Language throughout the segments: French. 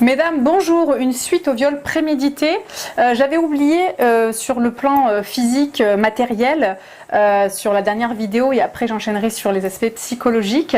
Mesdames, bonjour. Une suite au viol prémédité. J'avais oublié sur le plan physique, matériel, sur la dernière vidéo et après j'enchaînerai sur les aspects psychologiques,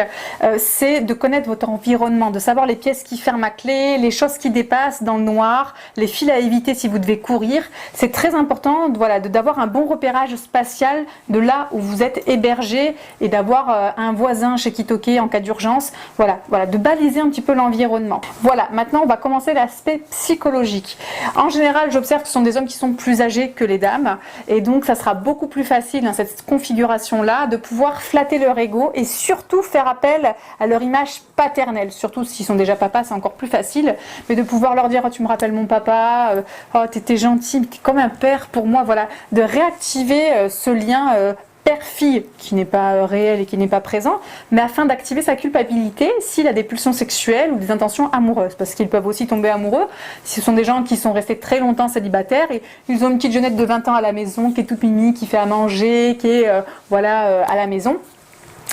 c'est de connaître votre environnement, de savoir les pièces qui ferment à clé, les choses qui dépassent dans le noir, les fils à éviter si vous devez courir. C'est très important d'avoir un bon repérage spatial de là où vous êtes hébergé et d'avoir un voisin chez qui toquer en cas d'urgence. Voilà, de baliser un petit peu l'environnement. Voilà, maintenant on va commencer l'aspect psychologique. En général, j'observe que ce sont des hommes qui sont plus âgés que les dames et donc ça sera beaucoup plus facile dans cette configuration-là de pouvoir flatter leur ego et surtout faire appel à leur image paternelle. Surtout s'ils sont déjà papas, c'est encore plus facile, mais de pouvoir leur dire oh, tu me rappelles mon papa, oh t'étais gentil, comme un père pour moi, voilà, de réactiver ce lien père-fille qui n'est pas réel et qui n'est pas présent, mais afin d'activer sa culpabilité s'il a des pulsions sexuelles ou des intentions amoureuses, parce qu'ils peuvent aussi tomber amoureux. Si ce sont des gens qui sont restés très longtemps célibataires et ils ont une petite jeunette de 20 ans à la maison qui est toute mimi, qui fait à manger, qui est à la maison,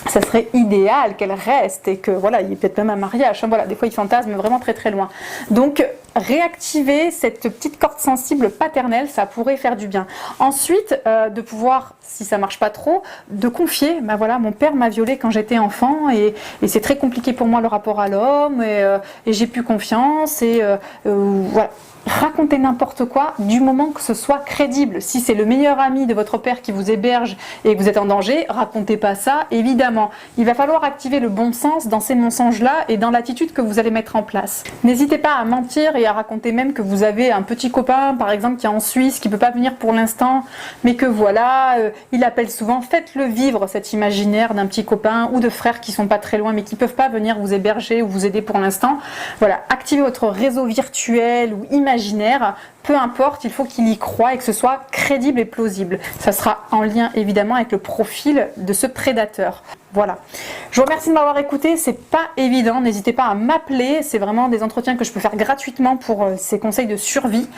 ça serait idéal qu'elle reste et que voilà, il y ait peut-être même un mariage. Voilà, des fois ils fantasment vraiment très très loin. Donc réactiver cette petite corde sensible paternelle, ça pourrait faire du bien. Ensuite, de pouvoir, si ça marche pas trop, de confier, ben voilà, mon père m'a violée quand j'étais enfant et c'est très compliqué pour moi le rapport à l'homme et j'ai plus confiance et voilà. Racontez n'importe quoi du moment que ce soit crédible. Si c'est le meilleur ami de votre père qui vous héberge et que vous êtes en danger, racontez pas ça, évidemment. Il va falloir activer le bon sens dans ces mensonges-là et dans l'attitude que vous allez mettre en place. N'hésitez pas à mentir et à raconter même que vous avez un petit copain, par exemple, qui est en Suisse, qui peut pas venir pour l'instant, mais que voilà, il appelle souvent. Faites-le vivre, cet imaginaire d'un petit copain ou de frères qui sont pas très loin, mais qui peuvent pas venir vous héberger ou vous aider pour l'instant. Voilà, activez votre réseau virtuel ou imaginaire, peu importe, il faut qu'il y croie et que ce soit crédible et plausible. Ça sera en lien évidemment avec le profil de ce prédateur. Voilà. Je vous remercie de m'avoir écouté, c'est pas évident, n'hésitez pas à m'appeler, c'est vraiment des entretiens que je peux faire gratuitement pour ces conseils de survie,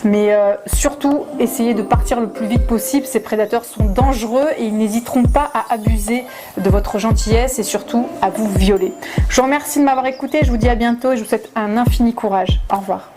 mais surtout essayez de partir le plus vite possible, ces prédateurs sont dangereux et ils n'hésiteront pas à abuser de votre gentillesse et surtout à vous violer. Je vous remercie de m'avoir écouté, je vous dis à bientôt et je vous souhaite un infini courage. Au revoir.